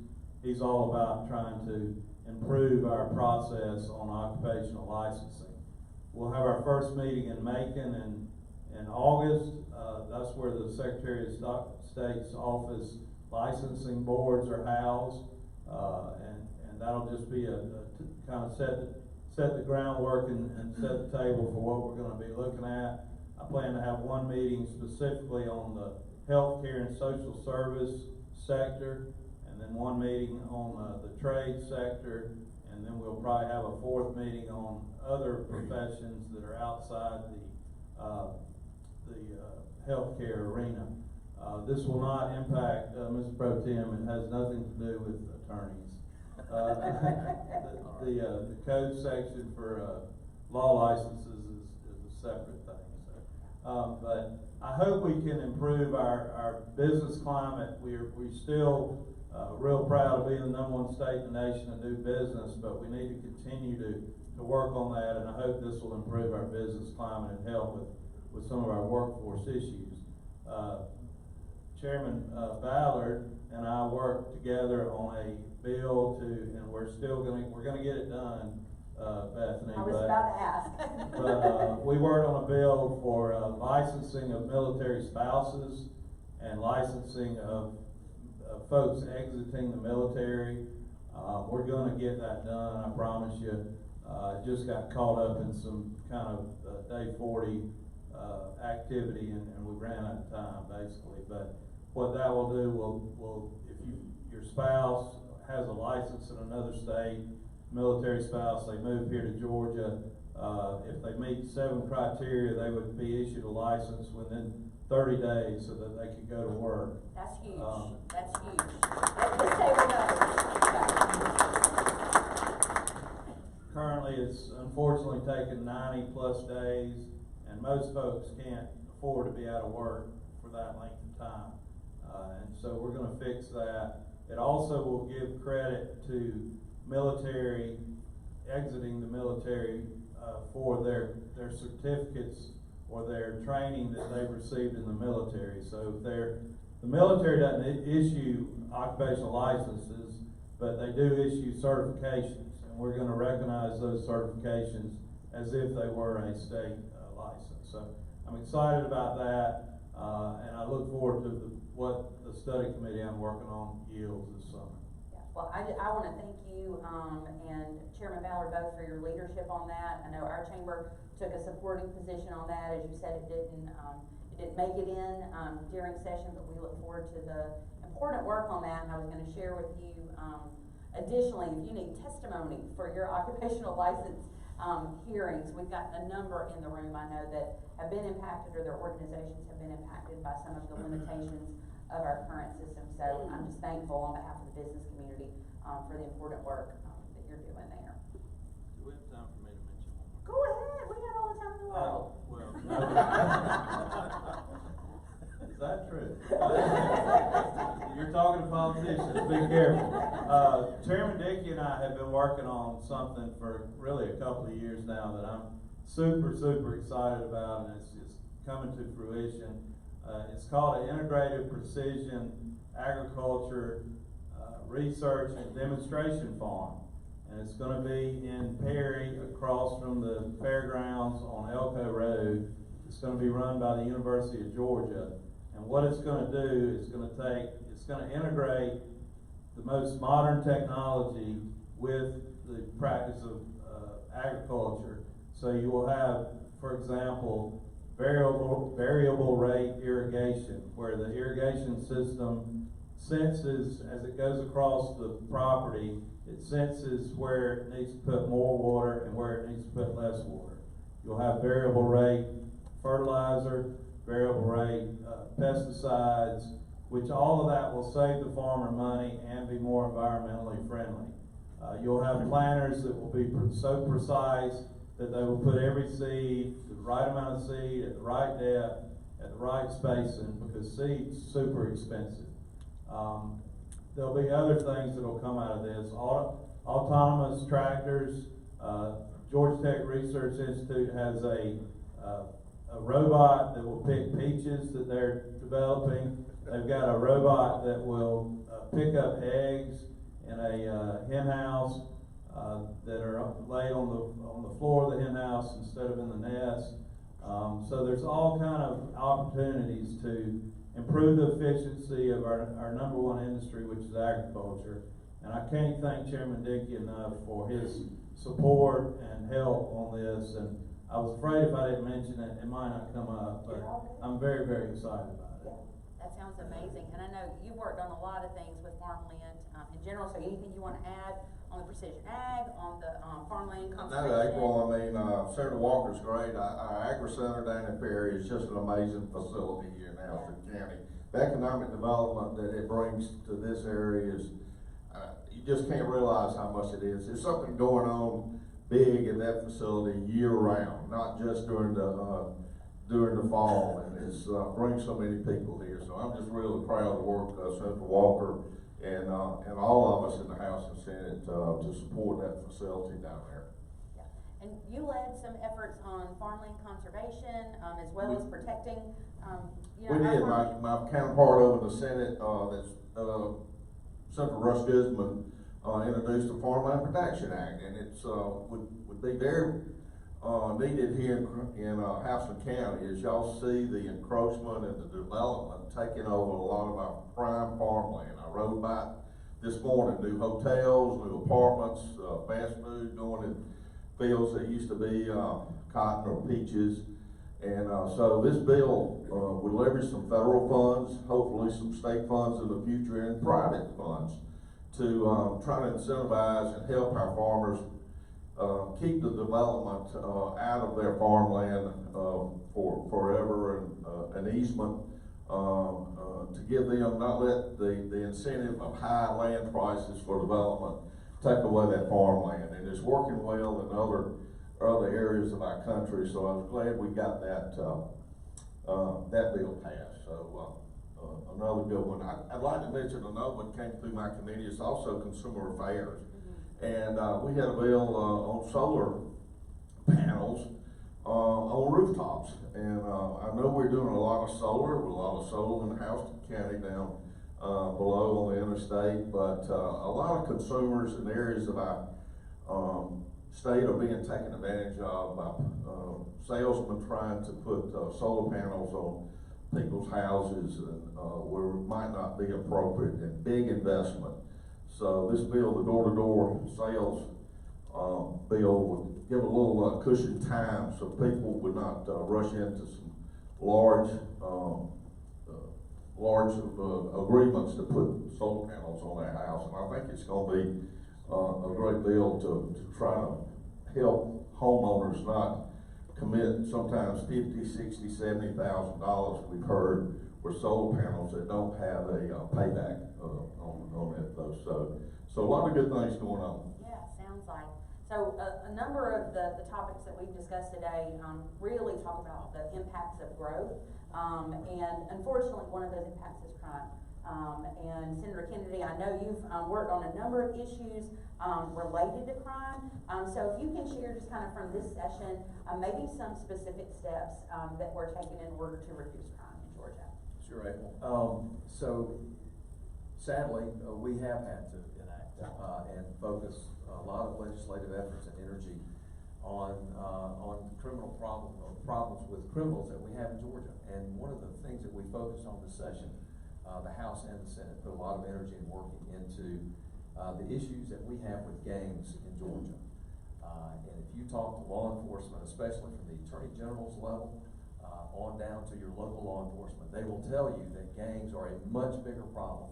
he's all about trying to improve our process on occupational licensing. We'll have our first meeting in Macon in August. That's where the Secretary of State's office licensing boards are housed, and that'll just be a kind of set the groundwork and set the table for what we're going to be looking at. I plan to have one meeting specifically on the healthcare and social service sector, and then one meeting on the trade sector, and then we'll probably have a 4th meeting on other professions that are outside healthcare arena. This will not impact, Mr. Pro Tem, it has nothing to do with attorneys. The code section for, law licenses is a separate thing, so. But I hope we can improve our business climate. We're still, real proud of being the #1 state in the nation to do business, but we need to continue to work on that, and I hope this will improve our business climate and help with some of our workforce issues. Chairman Ballard and I worked together on a bill and we're gonna get it done, Bethany. I was about to ask. But we worked on a bill for licensing of military spouses and licensing of folks exiting the military. We're gonna get that done, I promise you. Just got caught up in some kind of day 40 activity and we ran out of time basically. But what that will do will if your spouse has a license in another state, military spouse, they move here to Georgia, if they meet 7 criteria, they would be issued a license within 30 days so that they could go to work. That's huge. That's huge. This table knows. Currently, it's unfortunately taken 90+ days, and most folks can't afford to be out of work for that length of time. And so we're gonna fix that. It also will give credit to military, exiting the military, for their certificates or their training that they've received in the military. So if the military doesn't issue occupational licenses, but they do issue certifications, and we're gonna recognize those certifications as if they were a state license. So I'm excited about that, and I look forward to what the study committee I'm working on yields this summer. Yeah. Well, I want to thank you and Chairman Ballard both for your leadership on that. I know our chamber took a supporting position on that. As you said, it didn't make it in during session, but we look forward to the important work on that. And I was going to share with you, additionally, if you need testimony for your occupational license hearings, we've got a number in the room I know that have been impacted or their organizations have been impacted by some of the limitations of our current system. So I'm just thankful on behalf of the business community for the important work that you're doing there. Do we have time for me to mention one more? Go ahead, we got all the time in the world. Well, no. Is that true? You're talking to politicians, be careful. Chairman Dickey and I have been working on something for really a couple of years now that I'm super excited about, and it's coming to fruition. It's called an Integrated Precision Agriculture Research and Demonstration Farm. And it's going to be in Perry, across from the fairgrounds on Elko Road. It's going to be run by the University of Georgia. And what it's going to do is it's going to integrate the most modern technology with the practice of agriculture. So you will have, for example, variable rate irrigation, where the irrigation system senses, as it goes across the property, it senses where it needs to put more water and where it needs to put less water. You'll have variable rate fertilizer, variable rate pesticides, which all of that will save the farmer money and be more environmentally friendly. You'll have planters that will be so precise that they will put every seed, the right amount of seed, at the right depth, at the right spacing, because seed's super expensive. There'll be other things that'll come out of this. Autonomous tractors. Georgia Tech Research Institute has a robot that will pick peaches that they're developing. They've got a robot that will pick up eggs in a hen house that are laid on the floor of the hen house instead of in the nest. So there's all kind of opportunities to improve the efficiency of our #1 industry, which is agriculture. And I can't thank Chairman Dickey enough for his support and help on this. And I was afraid if I didn't mention it, it might not come up, but I'm very excited about it. That sounds amazing, and I know you've worked on a lot of things with farmland, in general, so anything you wanna add on the precision ag, on the, farmland conservation? No, April, I mean, Senator Walker's great. Our Agri Center down in Perry is just an amazing facility here in Alfred County. The economic development that it brings to this area is, you just can't realize how much it is. There's something going on big in that facility year round, not just during the fall, and it's, brings so many people here. So I'm just really proud to work, Senator Walker and all of us in the House and Senate, to support that facility down there. Yeah. And you led some efforts on farmland conservation, as well as protecting, you know. We did. My counterpart over in the Senate, Senator Russ Guzman, introduced the Farmland Protection Act, and it's, would be very, needed here in Houston County. As y'all see the encroachment and the development taking over a lot of our prime farmland. I rode by this morning, new hotels, new apartments, fast food going in fields that used to be cotton or peaches. And so this bill would leverage some federal funds, hopefully some state funds in the future, and private funds to try to incentivize and help our farmers keep the development out of their farmland for forever, and an easement to give them, not let the incentive of high land prices for development take away that farmland. And it's working well in other areas of our country, so I was glad we got that bill passed. So another good one. I'd like to mention another one came through my committee. It's also Consumer Affairs. And we had a bill on solar panels on rooftops. And I know we're doing a lot of solar in Houston County down below on the interstate, but a lot of consumers in areas of our state are being taken advantage of by salesmen trying to put solar panels on people's houses and where it might not be appropriate, and big investment. So this bill, the door-to-door sales bill, would give a little cushion time so people would not rush into some large agreements to put solar panels on their house. And I think it's going to be a great bill to try to help homeowners not commit sometimes $50,000, $60,000, $70,000 we've heard for solar panels that don't have a payback on it though. So a lot of good things going on. Yeah, sounds like. So a number of the topics that we've discussed today really talk about the impacts of growth. And unfortunately, one of those impacts is crime. And Senator Kennedy, I know you've worked on a number of issues related to crime. So if you can share just kind of from this session, maybe some specific steps that were taken in order to reduce crime in Georgia. Sure, April. So sadly, we have had to enact and focus a lot of legislative efforts and energy on criminal problems with criminals that we have in Georgia. And one of the things that we focused on this session, the House and the Senate put a lot of energy in working into the issues that we have with gangs in Georgia. And if you talk to law enforcement, especially from the Attorney General's level on down to your local law enforcement, they will tell you that gangs are a much bigger problem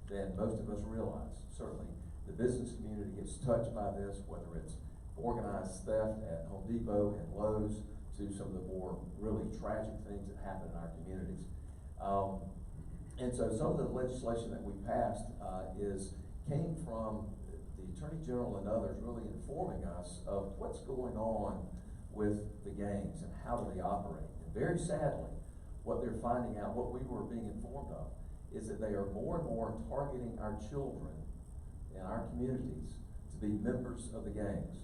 than most of us realize. Certainly, the business community gets touched by this, whether it's organized theft at Home Depot and Lowe's to some of the more really tragic things that happen in our communities. And so some of the legislation that we passed came from the Attorney General and others really informing us of what's going on with the gangs and how do they operate. And very sadly, what they're finding out, what we were being informed of, is that they are more and more targeting our children in our communities to be members of the gangs.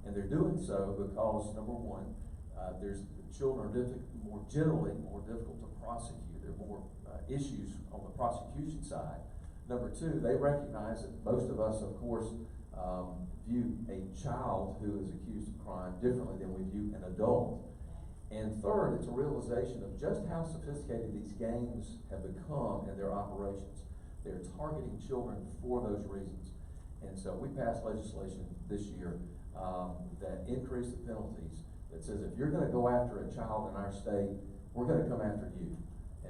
And they're doing so because, number one, children are generally more difficult to prosecute. There are more issues on the prosecution side. Number two, they recognize that most of us, of course, view a child who is accused of crime differently than we view an adult. And third, it's a realization of just how sophisticated these gangs have become in their operations. They're targeting children for those reasons. And so we passed legislation this year that increased the penalties, that says if you're going to go after a child in our state, we're going to come after you.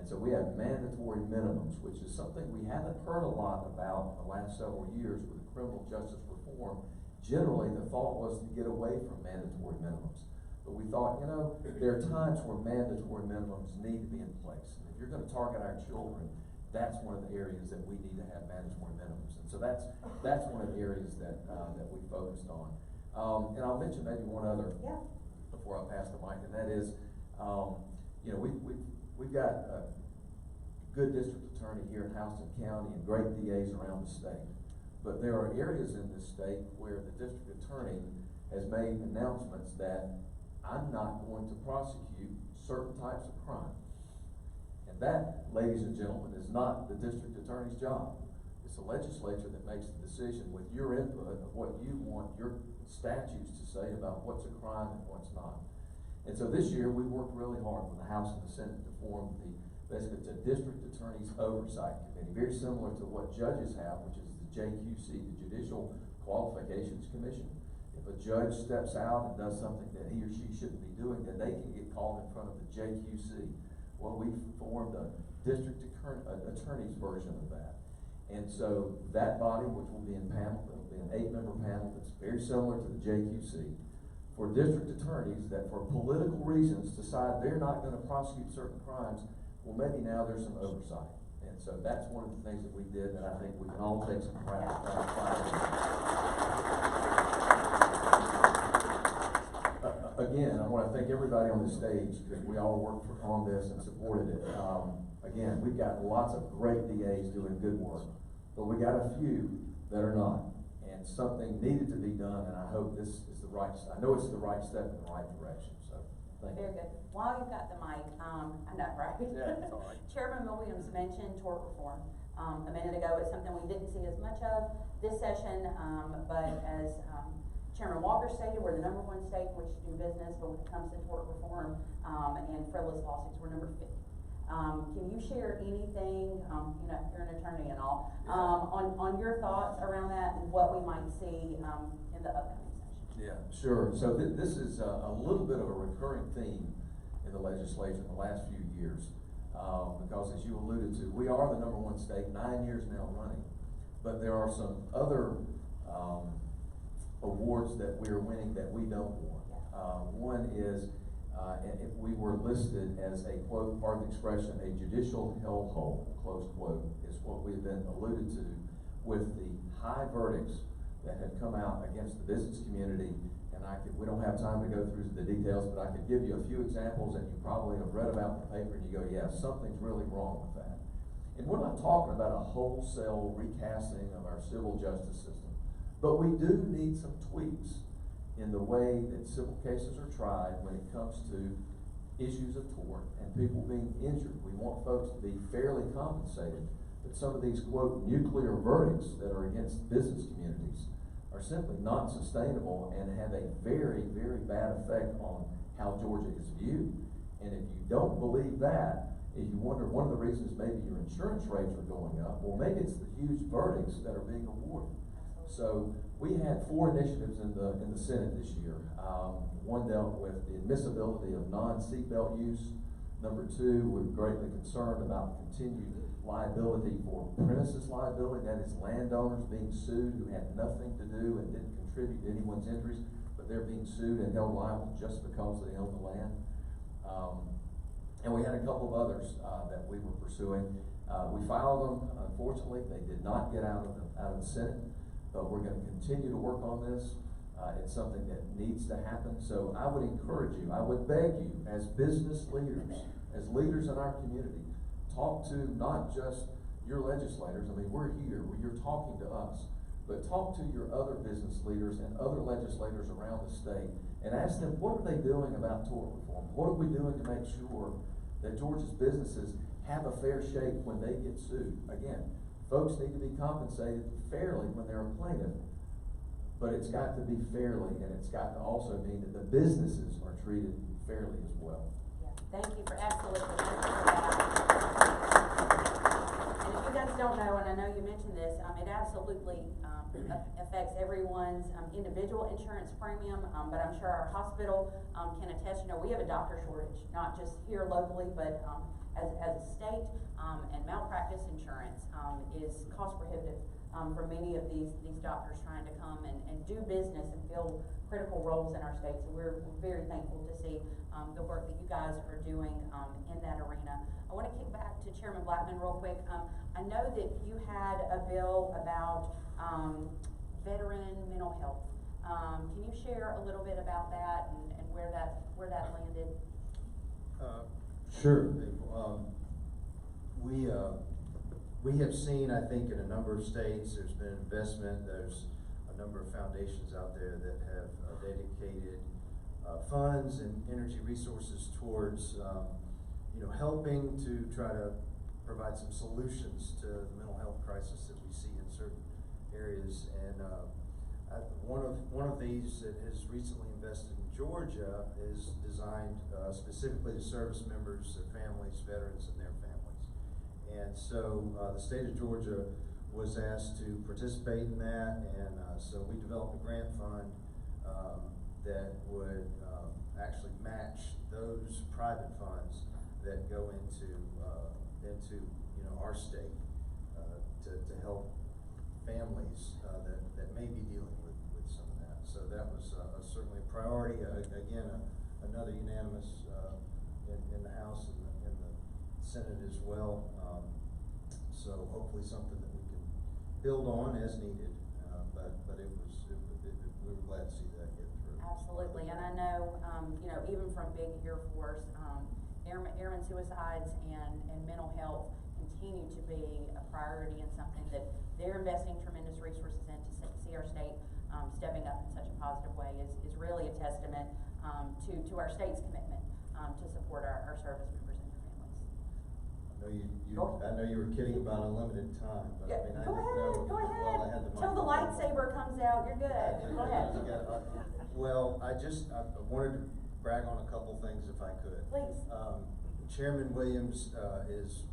And so we have mandatory minimums, which is something we haven't heard a lot about in the last several years with criminal justice reform. Generally, the thought was to get away from mandatory minimums. But we thought, there are times where mandatory minimums need to be in place. And if you're gonna target our children, that's one of the areas that we need to have mandatory minimums. And so that's one of the areas that we focused on. And I'll mention maybe one other before I pass the mic, and that is, we've got a good district attorney here in Houston County and great DAs around the state. But there are areas in this state where the district attorney has made announcements that I'm not going to prosecute certain types of crime. And that, ladies and gentlemen, is not the district attorney's job. It's the legislature that makes the decision with your input of what you want your statutes to say about what's a crime and what's not. And so this year, we worked really hard with the House and the Senate to form basically it's a district attorney's oversight committee, very similar to what judges have, which is the JQC, the Judicial Qualifications Commission. If a judge steps out and does something that he or she shouldn't be doing, then they can get called in front of the JQC. Well, we formed a district attorney's version of that. And so that body, which will be in panel, it'll be an 8-member panel that's very similar to the JQC, for district attorneys that for political reasons decide they're not going to prosecute certain crimes, well, maybe now there's some oversight. And so that's one of the things that we did that I think we can all take some pride in. Again, I want to thank everybody on the stage because we all worked on this and supported it. Again, we've got lots of great DAs doing good work, but we got a few that are not. And something needed to be done, and I hope this is the right, I know it's the right step in the right direction, so thank you. Very good. While you've got the mic, I know, right? Yeah, it's all right. Chairman Williams mentioned tort reform. A minute ago, it's something we didn't see as much of this session, but as Chairman Walker stated, we're the #1 state in which to do business, but when it comes to tort reform and frivolous lawsuits, we're number 50. Can you share anything, you're an attorney and all, on your thoughts around that and what we might see in the upcoming session? Yeah, sure. So this is a little bit of a recurring theme in the legislature in the last few years. Because as you alluded to, we are the #1 state, 9 years now running. But there are some other awards that we are winning that we don't want. One is, if we were listed as a, quote, pardon the expression, a judicial hellhole, close quote, is what we've been alluded to with the high verdicts that have come out against the business community. And we don't have time to go through the details, but I could give you a few examples that you probably have read about in the paper and you go, yeah, something's really wrong with that. And we're not talking about a wholesale recasting of our civil justice system, but we do need some tweaks in the way that civil cases are tried when it comes to issues of tort and people being injured. We want folks to be fairly compensated, but some of these, quote, nuclear verdicts that are against business communities are simply not sustainable and have a very, very bad effect on how Georgia is viewed. And if you don't believe that, if you wonder, one of the reasons maybe your insurance rates are going up, well, maybe it's the huge verdicts that are being awarded. So we had 4 initiatives in the Senate this year. One dealt with the admissibility of non-seatbelt use. Number 2, we're greatly concerned about continued liability for premises liability, that is landowners being sued who had nothing to do and didn't contribute to anyone's injuries, but they're being sued and held liable just because they own the land. And we had a couple of others that we were pursuing. We filed them. Unfortunately, they did not get out of the Senate, but we're going to continue to work on this. It's something that needs to happen. So I would encourage you, I would beg you, as business leaders, as leaders in our community, talk to not just your legislators. I mean, we're here, you're talking to us, but talk to your other business leaders and other legislators around the state and ask them, what are they doing about tort reform? What are we doing to make sure that Georgia's businesses have a fair shake when they get sued? Again, folks need to be compensated fairly when they're a plaintiff, but it's got to be fairly, and it's got to also mean that the businesses are treated fairly as well. Yeah. Thank you for absolutely. And if you guys don't know, and I know you mentioned this, it absolutely, affects everyone's, individual insurance premium, but I'm sure our hospital, can attest, we have a doctor shortage, not just here locally, but, as a state, and malpractice insurance, is cost prohibitive, for many of these doctors trying to come and do business and fill critical roles in our state. So we're very thankful to see, the work that you guys are doing, in that arena. I want to kick back to Chairman Blackman real quick. I know that you had a bill about, veteran mental health. Can you share a little bit about that and where that landed? Sure. We have seen, I think, in a number of states, there's been investment. There's a number of foundations out there that have dedicated funds and energy resources towards, helping to try to provide some solutions to the mental health crisis that we see in certain areas. And one of these that has recently invested in Georgia is designed specifically to service members, their families, veterans, and their families. And so the state of Georgia was asked to participate in that, and so we developed a grant fund that would actually match those private funds that go into our state to help families that may be dealing with some of that. So that was certainly a priority. Again, another unanimous in the House and in the Senate as well. So hopefully something that we can build on as needed. But we were glad to see that get through. Absolutely, and I know, even from Big Air Force, airman suicides and mental health continue to be a priority and something that they're investing tremendous resources in. To see our state stepping up in such a positive way is really a testament to our state's commitment to support our service members and their families. I know you were kidding about unlimited time, but I mean, Go well, I ahead. had the Till the microphone. lightsaber comes out, you're good. Go ahead. Well, I wanted to brag on a couple things if I could. Please. Chairman Williams is,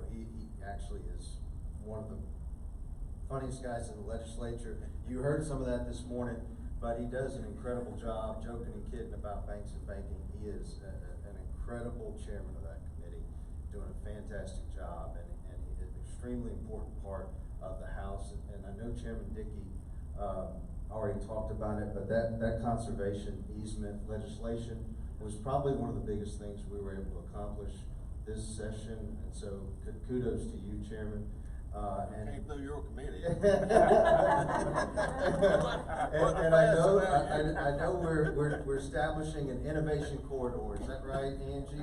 he actually is one of the funniest guys in the legislature. You heard some of that this morning, but he does an incredible job joking and kidding about banks and banking. He is an incredible chairman of that committee, doing a fantastic job, and he's an extremely important part of the House. And I know Chairman Dickey already talked about it, but that conservation easement legislation was probably one of the biggest things we were able to accomplish this session, and so kudos to you, Chairman. Came through your committee. and I know we're establishing an innovation corridor. Is that right, Angie?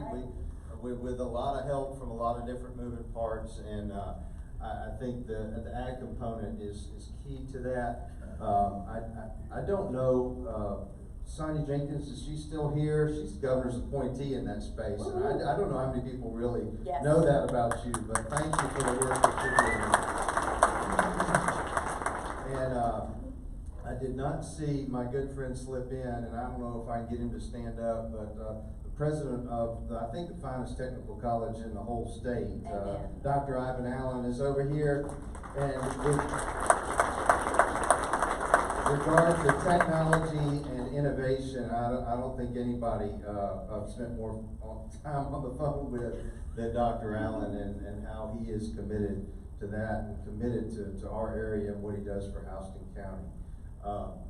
With a lot of help from a lot of different moving parts, and I think the ag component is key to that. I don't know. Sonia Jenkins, is she still here? She's the governor's appointee in that space. And I don't know how many people really know that about you, but thank you for the work that you're doing. And I did not see my good friend slip in, and I don't know if I can get him to stand up, but the president of, I think, the finest technical college in the whole state, Dr. Ivan Allen, is over here. And regard to technology and innovation, I don't think anybody I've spent more time on the phone with than Dr. Allen, and how he is committed to that and committed to our area and what he does for Houston County.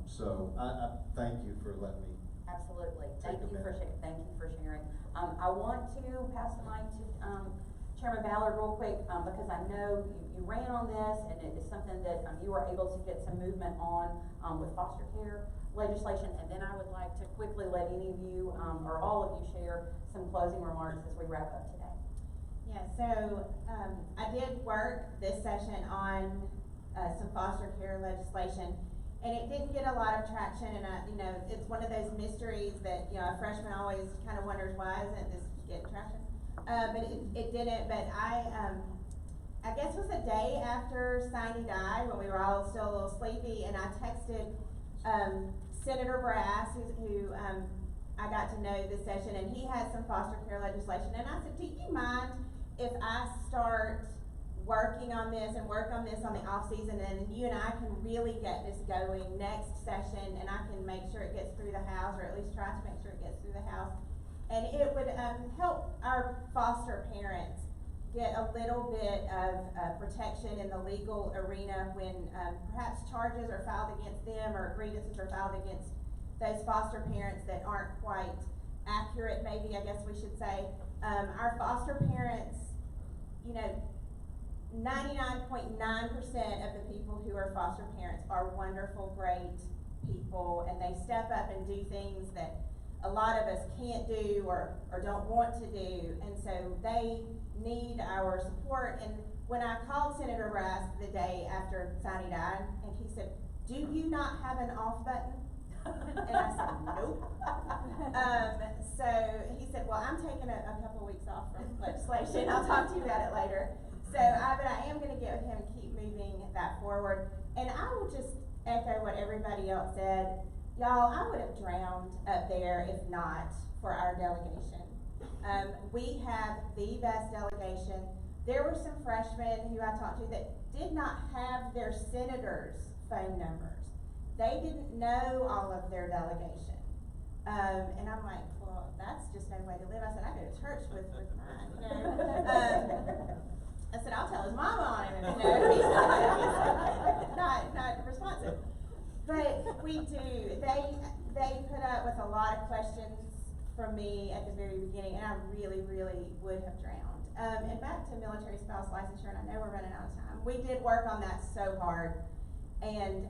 So I thank you for letting me. Absolutely. Thank you for sharing. I want to pass the mic to Chairman Ballard real quick, because I know you ran on this, and it is something that you were able to get some movement on with foster care legislation. And then I would like to quickly let any of you or all of you share some closing remarks as we wrap up today. Yeah, so I did work this session on some foster care legislation, and it didn't get a lot of traction. And it's one of those mysteries that a freshman always kind of wonders, why isn't this getting traction? But it didn't. But I guess it was a day after Steiny died, when we were all still a little sleepy, and I texted Senator Brass, who I got to know this session, and he has some foster care legislation. And I said, do you mind if I start working on this and work on this on the off season, and you and I can really get this going next session, and I can make sure it gets through the House, or at least try to make sure it gets through the House. And it would, help our foster parents get a little bit of, protection in the legal arena when, perhaps charges are filed against them or grievances are filed against those foster parents that aren't quite accurate, maybe, I guess we should say. Our foster parents, you know, 99.9% of the people who are foster parents are wonderful, great people, and they step up and do things that a lot of us can't do or don't want to do, and so they need our support. And when I called Senator Rice the day after Sonny died, and he said, "Do you not have an off button?" And I said, "Nope." So he said, "Well, I'm taking a couple weeks off from legislation. I'll talk to you about it later." So, but I am gonna get with him and keep moving that forward. And I will just echo what everybody else said. Y'all, I would have drowned up there if not for our delegation. We have the best delegation. There were some freshmen who I talked to that did not have their senators' phone numbers. They didn't know all of their delegation. And I'm like, well, that's just no way to live. I said, I go to church with mine, you know. I said, I'll tell his mama on him, you know, he's not responsive. But we do, they put up with a lot of questions from me at the very beginning, and I really, really would have drowned. And back to military spouse licensure, and I know we're running out of time. We did work on that so hard, and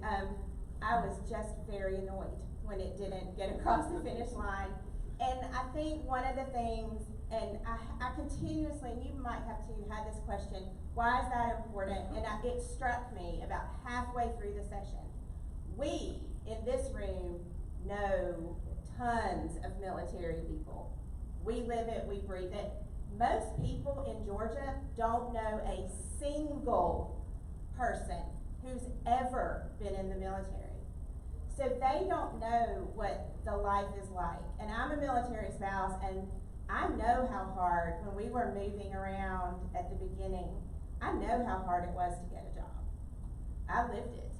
I was just very annoyed when it didn't get across the finish line. And I think one of the things, and I continuously, and you might have too, had this question, why is that important? And it struck me about halfway through the session. We, in this room, know tons of military people. We live it, we breathe it. Most people in Georgia don't know a single person who's ever been in the military. So they don't know what the life is like. And I'm a military spouse, and I know how hard, when we were moving around at the beginning, I know how hard it was to get a job. I lived it.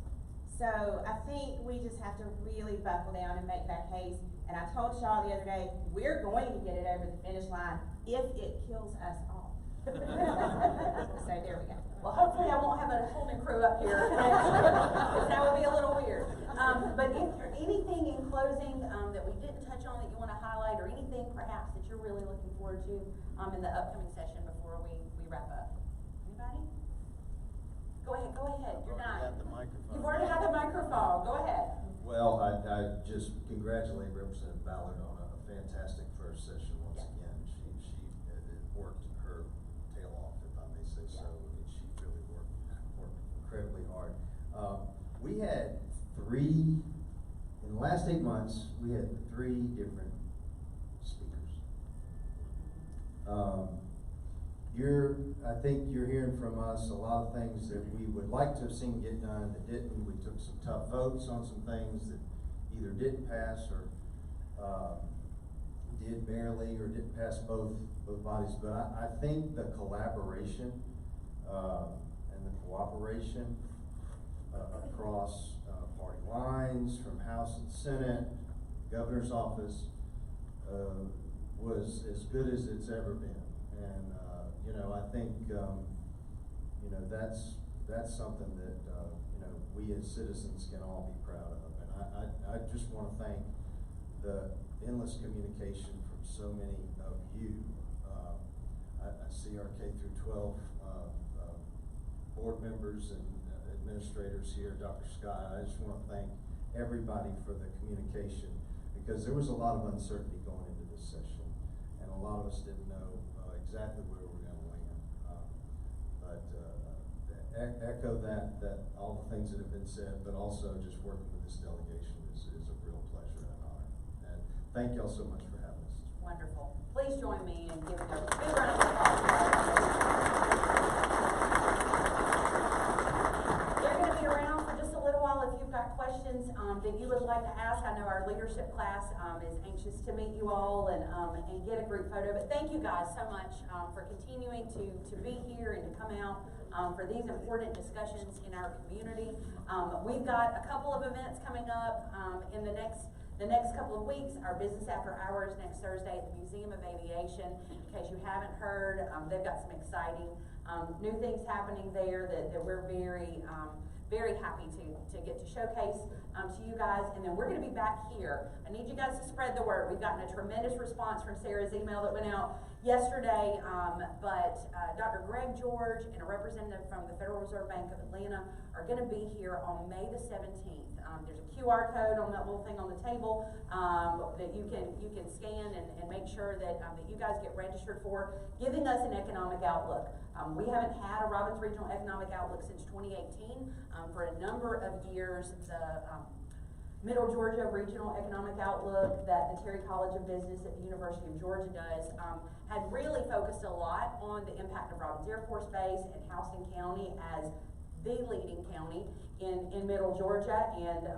So I think we just have to really buckle down and make that case. And I told Shaw the other day, we're going to get it over the finish line if it kills us all. So there we go. Well, hopefully I won't have a whole new crew up here, because that would be a little weird. But if there anything in closing that we didn't touch on that you want to highlight, or anything perhaps that you're really looking forward to in the upcoming session before we wrap up? Anybody? Go ahead. You're not. You've already got the microphone. Go ahead. Well, I just congratulate Representative Ballard on a fantastic first session once again. She worked her tail off, if I may say so. And she really worked incredibly hard. We had in the last 8 months, we had 3 different speakers. I think you're hearing from us a lot of things that we would like to have seen get done that didn't. We took some tough votes on some things that either didn't pass or did barely, or didn't pass both bodies. But I think the collaboration and the cooperation across party lines, from House and Senate, Governor's office, was as good as it's ever been. And I think that's something that we as citizens can all be proud of. And I just want to thank the endless communication from so many of you. I see our K through 12 board members and administrators here, Dr. Scott. I just want to thank everybody for the communication, because there was a lot of uncertainty going into this session, and a lot of us didn't know exactly where we were going to land. Echo that all the things that have been said, but also just working with this delegation is a real pleasure and honor. And thank y'all so much for having us. Wonderful. Please join me in giving a big round of applause. They're going to be around for just a little while if you've got questions. questions, that you would like to ask. I know our leadership class, is anxious to meet you all and get a group photo. But thank you guys so much, for continuing to be here and to come out, for these important discussions in our community. We've got a couple of events coming up, in the next couple of weeks. Our business after hours next Thursday at the Museum of Aviation. In case you haven't heard, they've got some exciting, new things happening there that we're very happy to get to showcase to you guys. And then we're going to be back here. I need you guys to spread the word. We've gotten a tremendous response from Sarah's email that went out yesterday, but Dr. Greg George and a representative from the Federal Reserve Bank of Atlanta are going to be here on May the 17th. There's a QR code on that little thing on the table that you can scan and make sure that you guys get registered for, giving us an economic outlook. We haven't had a Robbins Regional Economic Outlook since 2018. For a number of years, the Middle Georgia Regional Economic Outlook that the Terry College of Business at the University of Georgia does had really focused a lot on the impact of Robbins Air Force Base and Houston County as the leading county in Middle Georgia. And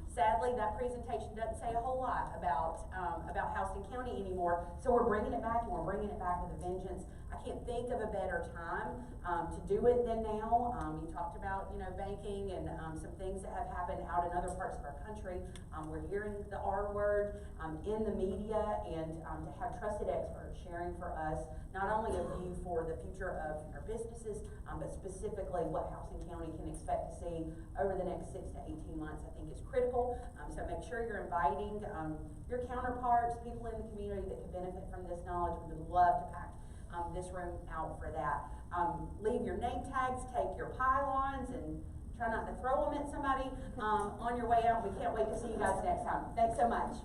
sadly, that presentation doesn't say a whole lot about Houston County anymore. So we're bringing it back, and we're bringing it back with a vengeance. I can't think of a better time to do it than now. You talked about, banking and some things that have happened out in other parts of our country. We're hearing the R word in the media, and to have trusted experts sharing for us not only a view for the future of our businesses, but specifically what Houston County can expect to see over the next 6 to 18 months, I think is critical. So make sure you're inviting your counterparts, people in the community that could benefit from this knowledge. We would love to pack this room out for that. Leave your name tags, take your pylons, and try not to throw them at somebody on your way out. We can't wait to see you guys next time. Thanks so much.